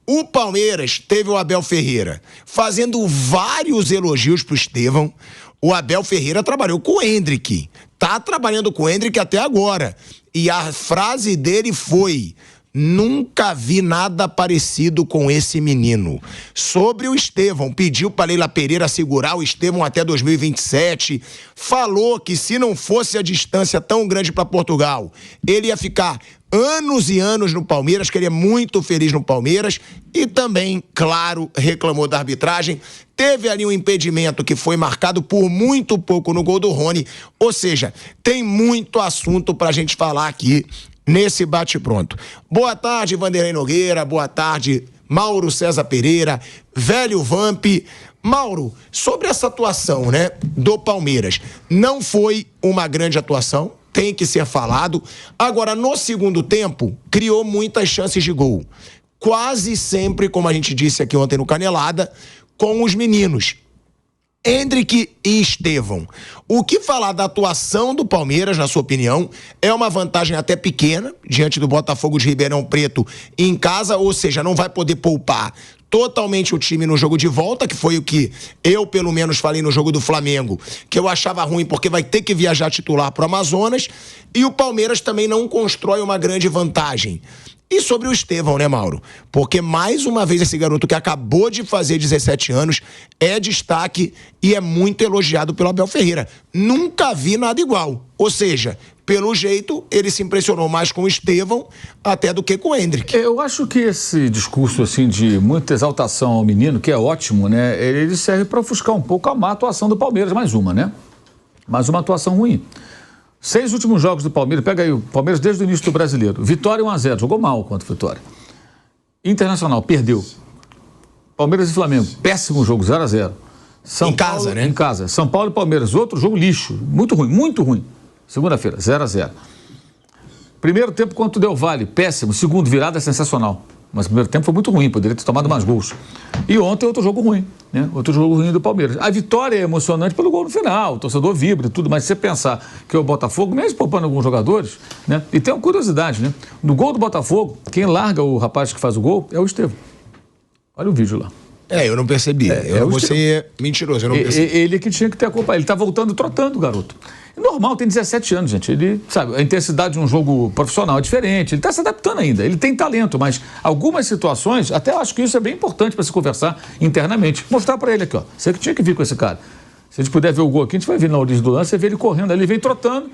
O Palmeiras teve o Abel Ferreira fazendo vários elogios pro Estevão. O Abel Ferreira trabalhou com o Endrick. Tá trabalhando com o Endrick até agora. E a frase dele foi: nunca vi nada parecido com esse menino. Sobre o Estevão, pediu para Leila Pereira segurar o Estevão até 2027. Falou que se não fosse a distância tão grande para Portugal, ele ia ficar anos e anos no Palmeiras, que ele é muito feliz no Palmeiras. E também, claro, reclamou da arbitragem. Teve ali um impedimento que foi marcado por muito pouco no gol do Rony. Ou seja, tem muito assunto pra gente falar aqui nesse bate-pronto. Boa tarde, Vanderlei Nogueira. Boa tarde, Mauro César Pereira, velho Vamp. Mauro, sobre essa atuação, né, do Palmeiras, não foi uma grande atuação, tem que ser falado. Agora, no segundo tempo, criou muitas chances de gol. Quase sempre, como a gente disse aqui ontem no Canelada, com os meninos Endrick e Estevão. O que falar da atuação do Palmeiras, na sua opinião? É uma vantagem até pequena, diante do Botafogo de Ribeirão Preto em casa, ou seja, não vai poder poupar totalmente o time no jogo de volta, que foi o que eu, pelo menos, falei no jogo do Flamengo, que eu achava ruim porque vai ter que viajar titular pro Amazonas, e o Palmeiras também não constrói uma grande vantagem. E sobre o Estevão, né, Mauro? Porque, mais uma vez, esse garoto que acabou de fazer 17 anos é destaque e é muito elogiado pelo Abel Ferreira. Nunca vi nada igual. Ou seja, pelo jeito, ele se impressionou mais com o Estevão até do que com o Endrick. Eu acho que esse discurso, assim, de muita exaltação ao menino, que é ótimo, né? Ele serve para ofuscar um pouco a má atuação do Palmeiras, mais uma, né? Mais uma atuação ruim. 6 últimos jogos do Palmeiras, pega aí o Palmeiras desde o início do Brasileiro. Vitória 1-0, jogou mal contra o Vitória. Internacional, perdeu. Palmeiras e Flamengo, péssimo jogo, 0-0. Em casa, né? Em casa. São Paulo e Palmeiras, outro jogo lixo, muito ruim, muito ruim. Segunda-feira, 0-0. Primeiro tempo contra o Del Valle, péssimo. Segundo, virada sensacional. Mas o primeiro tempo foi muito ruim, poderia ter tomado mais gols. E ontem outro jogo ruim, né? Outro jogo ruim do Palmeiras. A vitória é emocionante pelo gol no final, o torcedor vibra e tudo, mas se você pensar que o Botafogo, mesmo poupando alguns jogadores, né? E tem uma curiosidade, né? No gol do Botafogo, quem larga o rapaz que faz o gol é o Estevão. Olha o vídeo lá. Eu não percebi. Eu vou ser mentiroso, eu não percebi. Ele que tinha que ter a culpa. Ele tá voltando trotando, garoto. Normal, tem 17 anos, gente. Ele, sabe, a intensidade de um jogo profissional é diferente. Ele está se adaptando ainda. Ele tem talento, mas algumas situações, até eu acho que isso é bem importante para se conversar internamente. Mostrar para ele aqui, ó. Você que tinha que vir com esse cara. Se a gente puder ver o gol aqui, a gente vai ver na origem do lance, você vê ele correndo ali, vem trotando.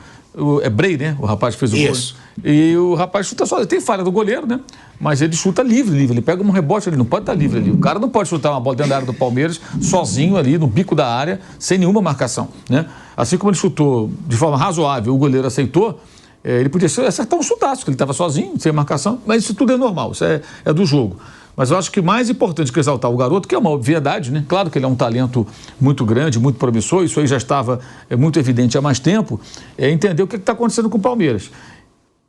É Bray, né? O rapaz que fez o gol. Isso. E o rapaz chuta só. Tem falha do goleiro, né? Mas ele chuta livre. Ele pega um rebote ali, não pode estar livre ali. O cara não pode chutar uma bola dentro da área do Palmeiras, sozinho ali, no bico da área, sem nenhuma marcação, né? Assim como ele chutou de forma razoável, o goleiro aceitou, ele podia acertar um chutaço, que ele estava sozinho, sem marcação, mas isso tudo é normal, isso é do jogo. Mas eu acho que mais importante que exaltar o garoto, que é uma obviedade, né? Claro que ele é um talento muito grande, muito promissor, isso aí já estava muito evidente há mais tempo, é entender o que está acontecendo com o Palmeiras.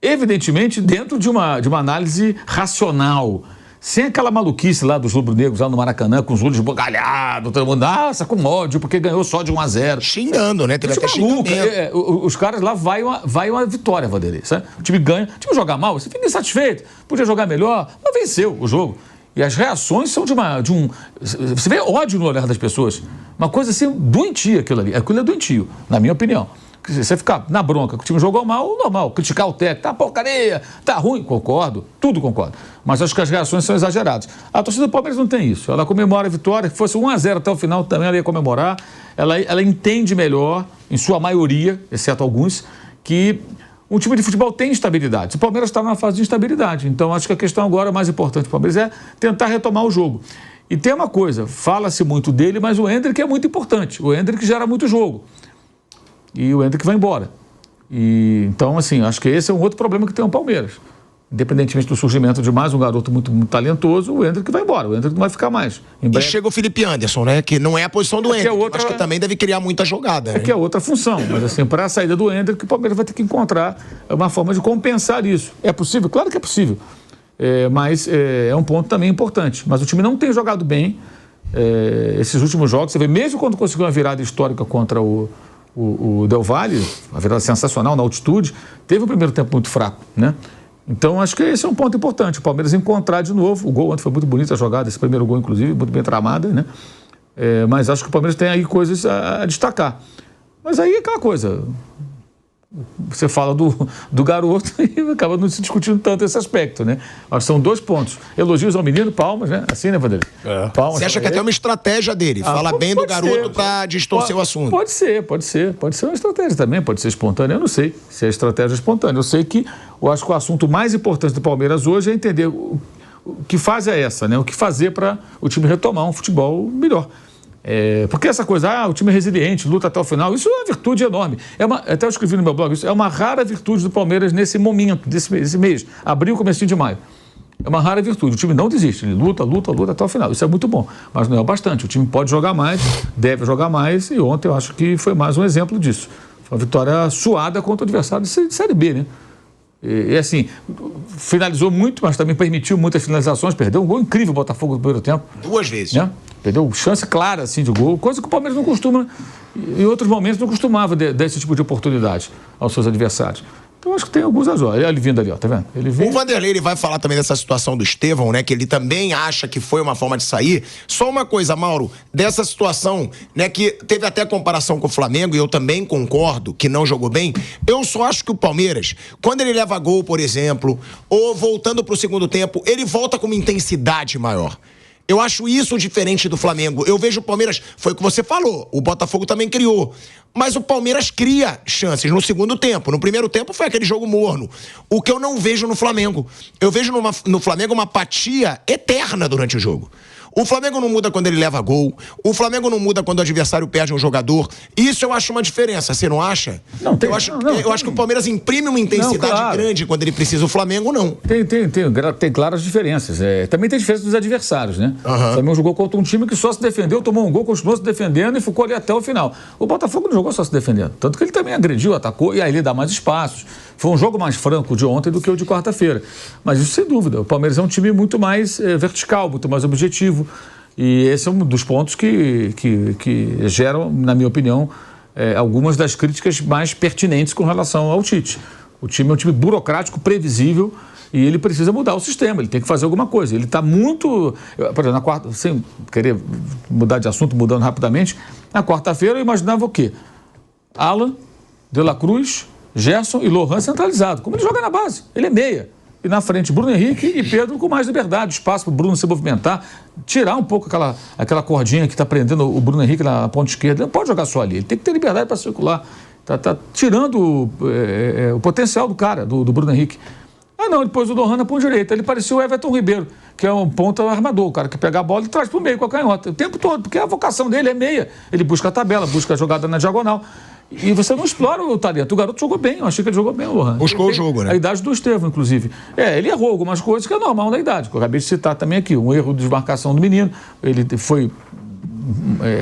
Evidentemente, dentro de uma análise racional, sem aquela maluquice lá dos rubro-negros lá no Maracanã, com os olhos esbugalhados, todo mundo, nossa, com ódio, porque ganhou só de 1-0. Xingando, né? Teve até xingamento. Os caras lá vai uma vitória, Vanderlei, sabe? O time ganha, o time joga mal, você fica insatisfeito, podia jogar melhor, mas venceu o jogo. E as reações são você vê ódio no olhar das pessoas. Uma coisa assim, doentia aquilo ali. Aquilo é doentio, na minha opinião. Você ficar na bronca que o time jogou mal, normal. Criticar o técnico, tá porcaria, tá ruim, concordo, tudo concordo. Mas acho que as reações são exageradas. A torcida do Palmeiras não tem isso. Ela comemora a vitória, se fosse 1-0 até o final também ela ia comemorar. Ela entende melhor, em sua maioria, exceto alguns, que um time de futebol tem instabilidade. O Palmeiras está numa fase de instabilidade. Então acho que a questão agora mais importante do Palmeiras é tentar retomar o jogo. E tem uma coisa, fala-se muito dele, mas o Endrick é muito importante. O Endrick gera muito jogo. E o Endrick vai embora. Então, assim, acho que esse é um outro problema que tem o Palmeiras. Independentemente do surgimento de mais um garoto muito, muito talentoso, o Endrick vai embora. O Endrick não vai ficar mais. E chega o Felipe Anderson, né? Que não é a posição do Endrick. Acho que também deve criar muita jogada. Que é outra função. Mas, assim, para a saída do Endrick, o Palmeiras vai ter que encontrar uma forma de compensar isso. É possível? Claro que é possível. Mas é um ponto também importante. Mas o time não tem jogado bem esses últimos jogos. Você vê, mesmo quando conseguiu uma virada histórica contra o Del Valle, uma virada sensacional na altitude, teve um primeiro tempo muito fraco, né? Então, acho que esse é um ponto importante. O Palmeiras encontrar de novo. O gol ontem foi muito bonito, a jogada, esse primeiro gol, inclusive, muito bem tramada, né? Mas acho que o Palmeiras tem aí coisas a destacar. Mas aí é aquela coisa. Você fala do garoto e acaba não se discutindo tanto esse aspecto, né? Acho que são 2 pontos. Elogios ao menino, palmas, né? Assim, né, Vanderlei? Palmas. Você acha que é até uma estratégia dele? Fala bem do garoto para distorcer o assunto. Pode ser uma estratégia também, pode ser espontânea. Eu não sei se é estratégia espontânea. Eu sei que eu acho que o assunto mais importante do Palmeiras hoje é entender o que fase é essa, né? O que fazer para o time retomar um futebol melhor. Porque essa coisa, o time é resiliente, luta até o final, isso é uma virtude enorme. Até eu escrevi no meu blog, isso é uma rara virtude do Palmeiras nesse momento, desse mês, abril, comecinho de maio. É uma rara virtude, o time não desiste, ele luta até o final, isso é muito bom, mas não é o bastante, o time pode jogar mais, deve jogar mais, e ontem eu acho que foi mais um exemplo disso. Foi uma vitória suada contra o adversário de Série B, né? E assim, finalizou muito, mas também permitiu muitas finalizações, perdeu um gol incrível o Botafogo no primeiro tempo. 2 vezes. Né? Perdeu chance clara assim, de gol, coisa que o Palmeiras não costuma, em outros momentos não costumava dar esse tipo de oportunidade aos seus adversários. Então acho que tem alguns azul. Ele vindo ali, ó, tá vendo? O Vanderlei ele vai falar também dessa situação do Estevão, né? Que ele também acha que foi uma forma de sair. Só uma coisa, Mauro, dessa situação, né? Que teve até comparação com o Flamengo, e eu também concordo que não jogou bem. Eu só acho que o Palmeiras, quando ele leva gol, por exemplo, ou voltando pro segundo tempo, ele volta com uma intensidade maior. Eu acho isso diferente do Flamengo. Eu vejo o Palmeiras, foi o que você falou, o Botafogo também criou. Mas o Palmeiras cria chances no segundo tempo. No primeiro tempo foi aquele jogo morno. O que eu não vejo no Flamengo. Eu vejo no Flamengo uma apatia eterna durante o jogo. O Flamengo não muda quando ele leva gol. O Flamengo não muda quando o adversário perde um jogador. Isso eu acho uma diferença. Você não acha? Não, tem, eu acho que o Palmeiras imprime uma intensidade grande quando ele precisa. O Flamengo não. Tem claras diferenças. Também tem diferença dos adversários, né? O Flamengo jogou contra um time que só se defendeu, tomou um gol, continuou se defendendo e ficou ali até o final. O Botafogo não jogou só se defendendo. Tanto que ele também agrediu, atacou e aí ele dá mais espaços. Foi um jogo mais franco de ontem do que o de quarta-feira. Mas isso sem dúvida. O Palmeiras é um time muito mais vertical, muito mais objetivo. E esse é um dos pontos que geram, na minha opinião, algumas das críticas mais pertinentes com relação ao Tite. O time é um time burocrático, previsível, e ele precisa mudar o sistema, ele tem que fazer alguma coisa. Ele está muito... Por exemplo, na quarta, sem querer mudar de assunto, mudando rapidamente, na quarta-feira eu imaginava o quê? Alan, De La Cruz, Gerson e Lohan centralizado. Como ele joga na base, ele é meia. E na frente, Bruno Henrique e Pedro com mais liberdade, espaço para o Bruno se movimentar, tirar um pouco aquela cordinha que está prendendo o Bruno Henrique na ponta esquerda. Ele não pode jogar só ali, ele tem que ter liberdade para circular. Tá tirando o potencial do cara, do Bruno Henrique. Não, ele pôs o Lohan na ponta direita. Ele parecia o Everton Ribeiro, que é um ponta armador, o cara que pega a bola e traz para o meio com a canhota. O tempo todo, porque a vocação dele é meia. Ele busca a tabela, busca a jogada na diagonal. E você não explora o talento. O garoto jogou bem, eu achei que ele jogou bem, o Lohan. Buscou o jogo, né? A idade do Estevão, inclusive. Ele errou algumas coisas que é normal na idade, que eu acabei de citar também aqui. Um erro de desmarcação do menino, ele foi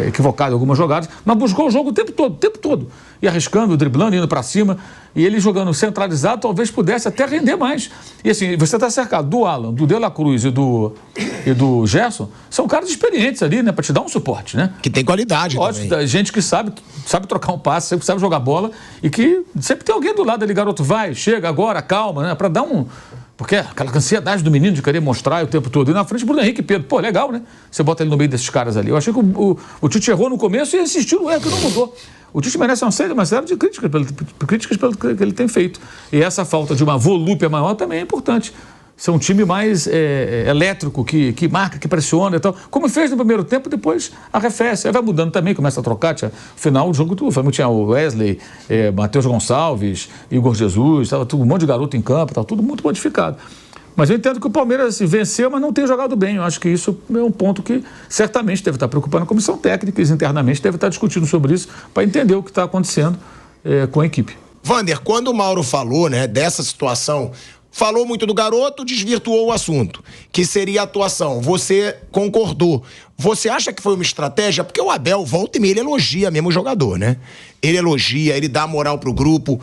equivocado em algumas jogadas, mas buscou o jogo o tempo todo. E arriscando, driblando, indo para cima. E ele jogando centralizado, talvez pudesse até render mais. E assim, você está cercado do Alan, do De La Cruz e do Gerson, são caras experientes ali, né? Para te dar um suporte, né? Que tem qualidade também. Gente que sabe trocar um passe, sempre sabe jogar bola e que sempre tem alguém do lado ali, garoto, vai, chega agora, calma, né? Para dar um... Porque aquela ansiedade do menino de querer mostrar o tempo todo. E na frente, Bruno Henrique e Pedro. Pô, legal, né? Você bota ele no meio desses caras ali. Eu achei que o Tite errou no começo e insistiu no erro, que não mudou. O Tite merece uma série de críticas pelo que ele tem feito. E essa falta de uma volúpia maior também é importante. Ser um time mais elétrico, que marca, que pressiona e tal. Como fez no primeiro tempo, depois arrefece. Aí vai mudando também, começa a trocar. Final do jogo, o Flamengo tinha o Wesley, Matheus Gonçalves, Igor Jesus, estava um monte de garoto em campo, estava tudo muito modificado. Mas eu entendo que o Palmeiras venceu, mas não tem jogado bem. Eu acho que isso é um ponto que certamente deve estar preocupando a comissão técnica, eles internamente devem estar discutindo sobre isso para entender o que está acontecendo com a equipe. Vander, quando o Mauro falou, né, dessa situação... Falou muito do garoto, desvirtuou o assunto, que seria a atuação. Você concordou. Você acha que foi uma estratégia? Porque o Abel, volta e meia, ele elogia mesmo o jogador, né? Ele elogia, ele dá moral pro grupo.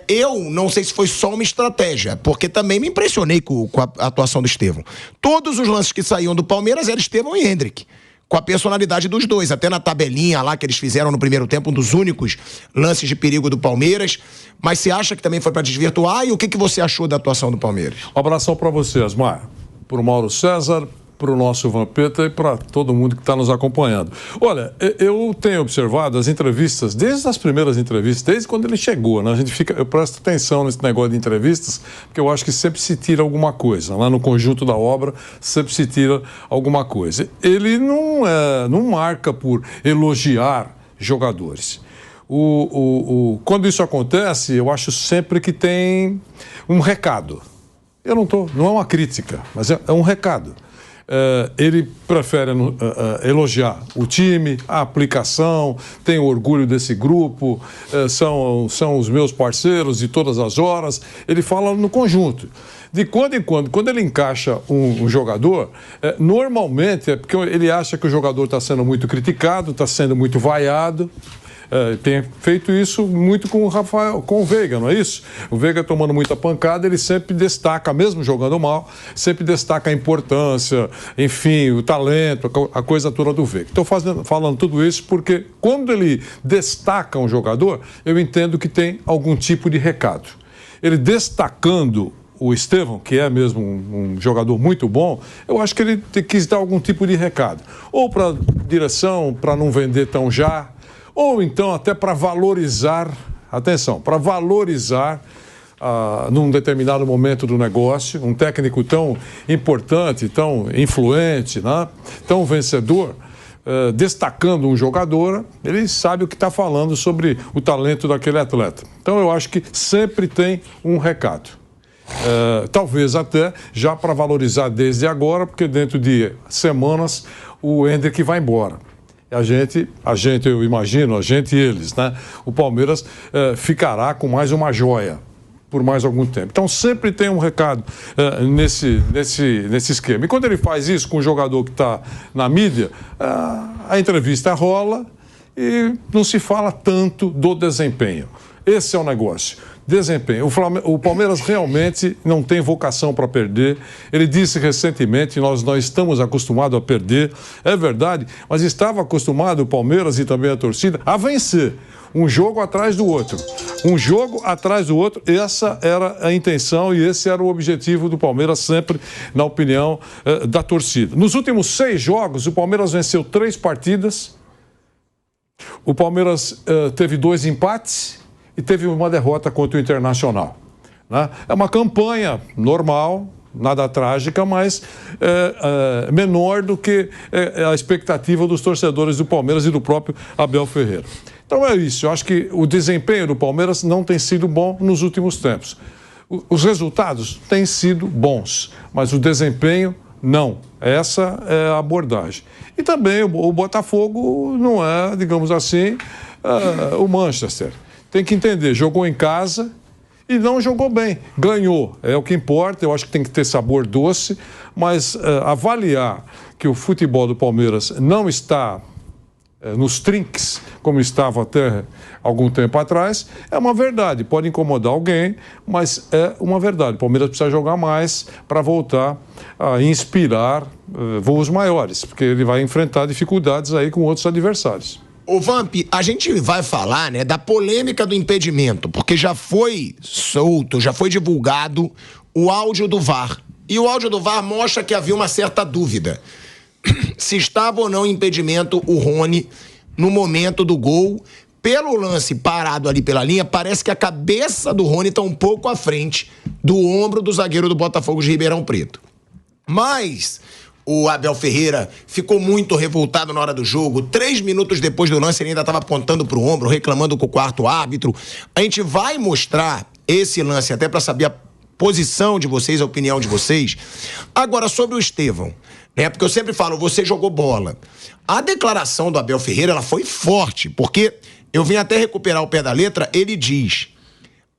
Eu não sei se foi só uma estratégia, porque também me impressionei com a atuação do Estevão. Todos os lances que saíam do Palmeiras eram Estevão e Hendrick. com a personalidade dos dois. Até na tabelinha lá que eles fizeram no primeiro tempo, um dos únicos lances de perigo do Palmeiras. Mas você acha que também foi para desvirtuar? E o que você achou da atuação do Palmeiras? Um abração para você, Asmar. Para o Mauro César, para o nosso Vampeta e para todo mundo que está nos acompanhando. Olha, eu tenho observado as entrevistas, desde as primeiras entrevistas, desde quando ele chegou, né? Eu presto atenção nesse negócio de entrevistas, porque eu acho que sempre se tira alguma coisa. Lá no conjunto da obra, sempre se tira alguma coisa. Ele não marca por elogiar jogadores. Quando isso acontece, eu acho sempre que tem um recado. Não é uma crítica, mas é um recado. Ele prefere elogiar o time, a aplicação, tem orgulho desse grupo, são os meus parceiros de todas as horas. Ele fala no conjunto. De quando em quando ele encaixa um jogador, normalmente é porque ele acha que o jogador está sendo muito criticado, está sendo muito vaiado. Tem feito isso muito com o Veiga, não é isso? O Veiga tomando muita pancada, ele sempre destaca, mesmo jogando mal, sempre destaca a importância, enfim, o talento, a coisa toda do Veiga. Estou falando tudo isso porque quando ele destaca um jogador, eu entendo que tem algum tipo de recado. Ele destacando o Estevão, que é mesmo um jogador muito bom, eu acho que ele quis dar algum tipo de recado. Ou para a direção, para não vender tão já, ou então até para valorizar, atenção, para valorizar num determinado momento do negócio, um técnico tão importante, tão influente, né? Tão vencedor, destacando um jogador, ele sabe o que está falando sobre o talento daquele atleta. Então eu acho que sempre tem um recado. Talvez até já para valorizar desde agora, porque dentro de semanas o Hendrick vai embora. A gente, eu imagino, a gente e eles, né? O Palmeiras ficará com mais uma joia por mais algum tempo. Então sempre tem um recado nesse esquema. E quando ele faz isso com o jogador que está na mídia, a entrevista rola e não se fala tanto do desempenho. Esse é o negócio. Desempenho. O Palmeiras realmente não tem vocação para perder. Ele disse recentemente, nós estamos acostumados a perder. É verdade, mas estava acostumado o Palmeiras e também a torcida a vencer. Um jogo atrás do outro. Um jogo atrás do outro. Essa era a intenção e esse era o objetivo do Palmeiras sempre, na opinião da torcida. Nos últimos 6 jogos, o Palmeiras venceu 3 partidas. O Palmeiras teve 2 empates e teve uma derrota contra o Internacional, né? É uma campanha normal, nada trágica, mas menor do que a expectativa dos torcedores do Palmeiras e do próprio Abel Ferreira. Então é isso, eu acho que o desempenho do Palmeiras não tem sido bom nos últimos tempos. Os resultados têm sido bons, mas o desempenho não. Essa é a abordagem. E também o Botafogo não é, digamos assim, o Manchester. Tem que entender, jogou em casa e não jogou bem. Ganhou, é o que importa, eu acho que tem que ter sabor doce, mas avaliar que o futebol do Palmeiras não está nos trinques, como estava até algum tempo atrás, é uma verdade. Pode incomodar alguém, mas é uma verdade. O Palmeiras precisa jogar mais para voltar a inspirar voos maiores, porque ele vai enfrentar dificuldades aí com outros adversários. Ô Vamp, a gente vai falar, né, da polêmica do impedimento, porque já foi solto, já foi divulgado o áudio do VAR. E o áudio do VAR mostra que havia uma certa dúvida se estava ou não em impedimento o Rony no momento do gol. Pelo lance parado ali pela linha, parece que a cabeça do Rony está um pouco à frente do ombro do zagueiro do Botafogo de Ribeirão Preto. Mas o Abel Ferreira ficou muito revoltado na hora do jogo. 3 minutos depois do lance, ele ainda estava apontando para o ombro, reclamando com o quarto árbitro. A gente vai mostrar esse lance até para saber a posição de vocês, a opinião de vocês. Agora, sobre o Estevão, né? Porque eu sempre falo, você jogou bola. A declaração do Abel Ferreira, ela foi forte, porque eu vim até recuperar o pé da letra, ele diz: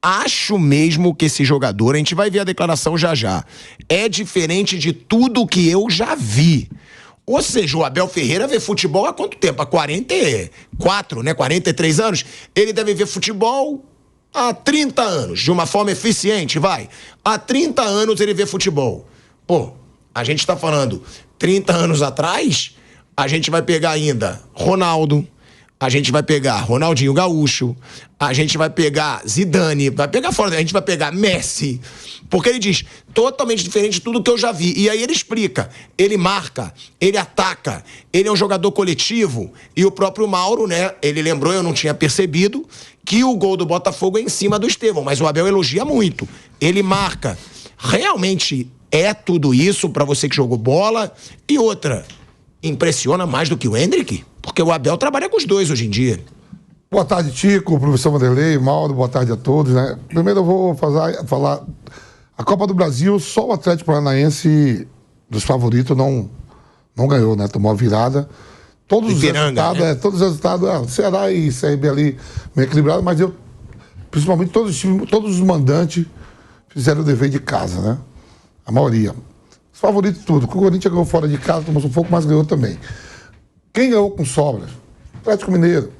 acho mesmo que esse jogador, a gente vai ver a declaração já já, é diferente de tudo que eu já vi. Ou seja, o Abel Ferreira vê futebol há quanto tempo? Há 44, né? 43 anos. Ele deve ver futebol há 30 anos, de uma forma eficiente, vai. Há 30 anos ele vê futebol. Pô, a gente tá falando 30 anos atrás, a gente vai pegar ainda Ronaldo, a gente vai pegar Ronaldinho Gaúcho, a gente vai pegar Zidane, vai pegar fora, a gente vai pegar Messi, porque ele diz, totalmente diferente de tudo que eu já vi. E aí ele explica, ele marca, ele ataca, ele é um jogador coletivo, e o próprio Mauro, né, ele lembrou, eu não tinha percebido, que o gol do Botafogo é em cima do Estevão, mas o Abel elogia muito, ele marca. Realmente é tudo isso pra você que jogou bola? E outra, impressiona mais do que o Hendrick? Porque o Abel trabalha com os dois hoje em dia. Boa tarde, Tico, professor Vanderlei, Mauro, boa tarde a todos, né? Primeiro eu vou falar a Copa do Brasil, só o Atlético Paranaense dos favoritos não ganhou, né? Tomou a virada. Todos os resultados, né? Todos os resultados, Ceará e CRB ali meio equilibrado, mas principalmente todos os mandantes fizeram o dever de casa, né? A maioria. Os favoritos tudo. O Corinthians ganhou fora de casa, tomou um pouco, mas ganhou também. Quem ganhou com sobras? Atlético Mineiro.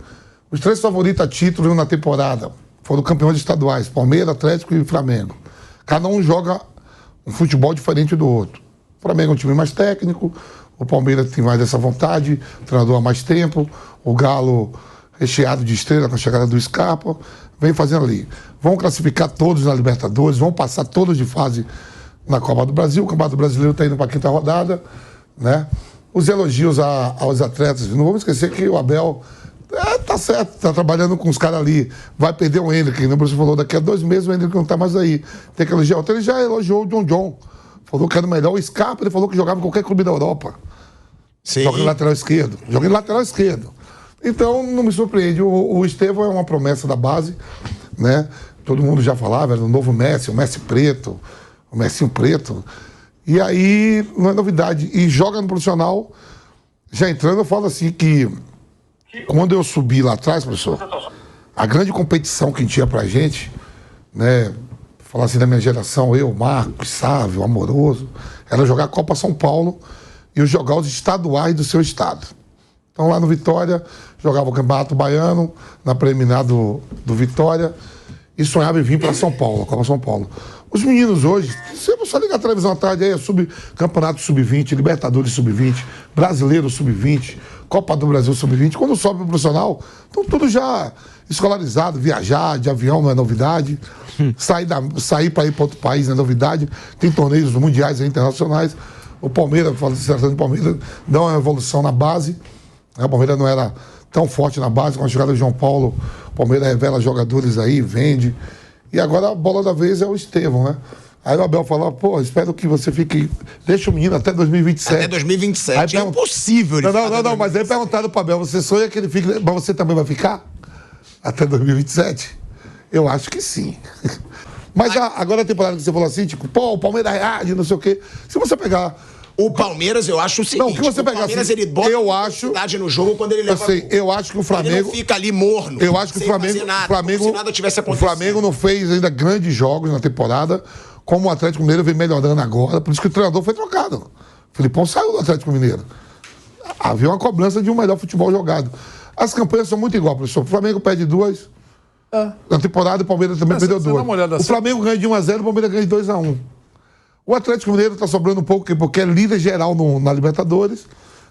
Os 3 favoritos a título na temporada foram campeões estaduais, Palmeiras, Atlético e Flamengo. Cada um joga um futebol diferente do outro. O Flamengo é um time mais técnico, o Palmeiras tem mais essa vontade, o treinador há mais tempo, o Galo recheado de estrela com a chegada do Scarpa, vem fazendo ali. Vão classificar todos na Libertadores, vão passar todos de fase na Copa do Brasil. O Campeonato Brasileiro está indo para a 5ª rodada, né? Os elogios aos atletas. Não vamos esquecer que o Abel tá certo, tá trabalhando com os caras ali. Vai perder o Hendrick, o professor falou, daqui a 2 meses o Hendrick não tá mais aí. Tem que elogiar. Ele já elogiou o John. Falou que era o melhor. O Scarpa, ele falou que jogava em qualquer clube da Europa. Sim. Joga em lateral esquerdo. Então, não me surpreende. O Estevão é uma promessa da base, né? Todo mundo já falava, era o novo Messi, o Messi preto, o Messinho preto. E aí, não é novidade. E joga no profissional, já entrando, eu falo assim que quando eu subi lá atrás, professor, a grande competição que tinha pra gente, né? Falar assim da minha geração, eu, Marcos, Sávio, Amoroso, era jogar a Copa São Paulo e jogar os estaduais do seu estado. Então lá no Vitória, jogava o Campeonato Baiano, na preliminar do Vitória, e sonhava em vir para São Paulo, a Copa São Paulo. Os meninos hoje, você só liga a televisão à tarde, aí é Campeonato Sub-20, Libertadores Sub-20, Brasileiro Sub-20, Copa do Brasil Sub-20. Quando sobe o profissional, estão tudo já escolarizado, viajar de avião não é novidade, sair para ir para outro país não é novidade, tem torneios mundiais e internacionais. O Palmeiras, falando do Palmeiras, dá uma evolução na base. O Palmeiras não era tão forte na base, com a chegada do João Paulo, o Palmeiras revela jogadores aí, vende. E agora a bola da vez é o Estevão, né? Aí o Abel falou, pô, espero que você fique... Deixa o menino até 2027. Até 2027 é impossível. Não, mas aí perguntaram pro Abel, você sonha que ele fique... Mas você também vai ficar? Até 2027? Eu acho que sim. Mas agora a temporada que você falou assim, tipo, pô, o Palmeiras reage, não sei o quê. Se você pegar... O Palmeiras, eu acho o seguinte, não, que você o Palmeiras, assim, ele bota intensidade no jogo quando ele leva gol. Eu acho que o Flamengo... Ele não fica ali morno, eu acho que sem fazer nada, como se nada tivesse acontecido. O Flamengo não fez ainda grandes jogos na temporada, como o Atlético Mineiro vem melhorando agora, por isso que o treinador foi trocado. O Filipão saiu do Atlético Mineiro. Havia uma cobrança de um melhor futebol jogado. As campanhas são muito iguais, professor. O Flamengo perde 2. Na temporada, o Palmeiras também perdeu 2. O Flamengo ganha de 1-0, o Palmeiras ganha de 2-1. O Atlético Mineiro está sobrando um pouco, porque é líder geral na Libertadores.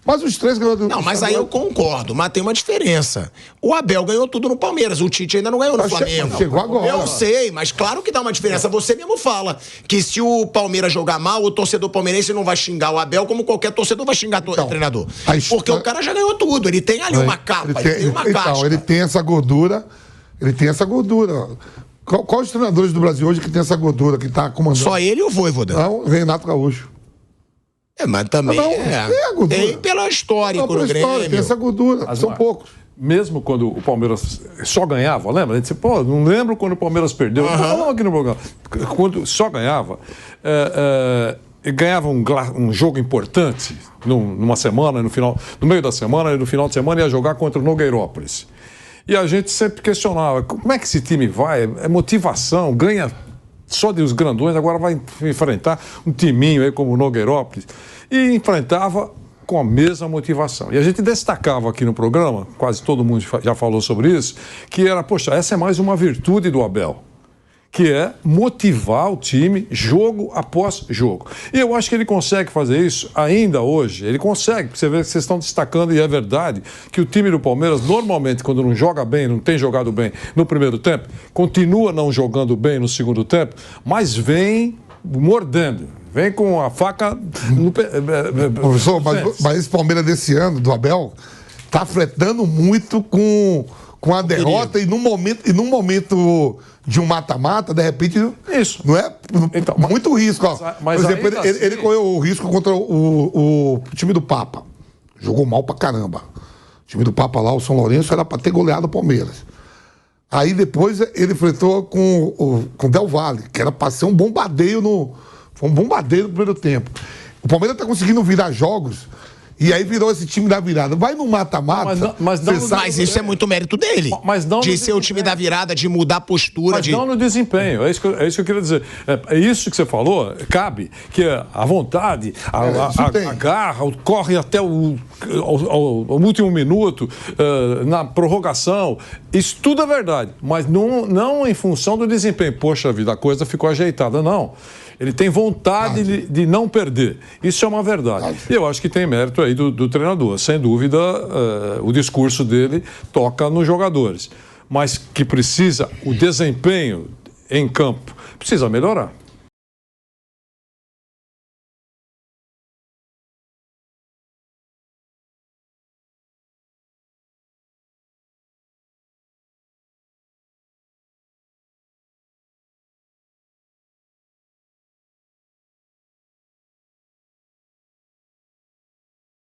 Mas os 3 ganhou do... Não, mas aí eu concordo, mas tem uma diferença. O Abel ganhou tudo no Palmeiras, o Tite ainda não ganhou no Flamengo. Chegou agora. Eu sei, mas claro que dá uma diferença. Você mesmo fala que se o Palmeiras jogar mal, o torcedor palmeirense não vai xingar o Abel como qualquer torcedor vai xingar o treinador. Porque o cara já ganhou tudo, ele tem ali uma capa, ele tem uma casca. Então, ele tem essa gordura, Qual os treinadores do Brasil hoje que tem essa gordura, que está comandando? Só ele e o Vojvoda? Não, Renato Gaúcho. Mas também tem pela história com o Grêmio. Tem essa gordura, são poucos. Mesmo quando o Palmeiras só ganhava, lembra? A gente disse, pô, não lembro quando o Palmeiras perdeu. Não aqui no programa. Quando só ganhava, ganhava um jogo importante numa semana, no meio da semana e no final de semana ia jogar contra o Nogueirópolis. E a gente sempre questionava, como é que esse time vai? É motivação, ganha só de os grandões, agora vai enfrentar um timinho aí como o Nogueirópolis. E enfrentava com a mesma motivação. E a gente destacava aqui no programa, quase todo mundo já falou sobre isso, que era, poxa, essa é mais uma virtude do Abel. que é motivar o time jogo após jogo. E eu acho que ele consegue fazer isso ainda hoje. Ele consegue, porque você vê que vocês estão destacando, e é verdade, que o time do Palmeiras, normalmente, quando não joga bem, não tem jogado bem no primeiro tempo, continua não jogando bem no segundo tempo, mas vem mordendo. Vem com a faca no pé. Professor, mas esse Palmeiras desse ano, do Abel, tá fretando muito com a derrota e num momento de um mata-mata, de repente, isso não é então, muito risco. Ó. Mas por exemplo, ele correu o risco contra o time do Papa. Jogou mal pra caramba. O time do Papa lá, o São Lourenço, era pra ter goleado o Palmeiras. Aí depois ele enfrentou com o Del Valle, que era pra ser um bombardeio foi um bombardeio no primeiro tempo. O Palmeiras tá conseguindo virar jogos. E aí virou esse time da virada. Vai no mata-mata. Mas isso é muito mérito dele. Mas não de ser o time da virada, de mudar a postura. Mas não no desempenho. É isso que eu queria dizer. É isso que você falou, cabe, que a vontade, a garra, corre até o último minuto, na prorrogação. Isso tudo é verdade. Mas não em função do desempenho. Poxa vida, a coisa ficou ajeitada. Não. Ele tem vontade de não perder. Isso é uma verdade. E eu acho que tem mérito aí do treinador. Sem dúvida, o discurso dele toca nos jogadores. Mas que precisa, o desempenho em campo, precisa melhorar.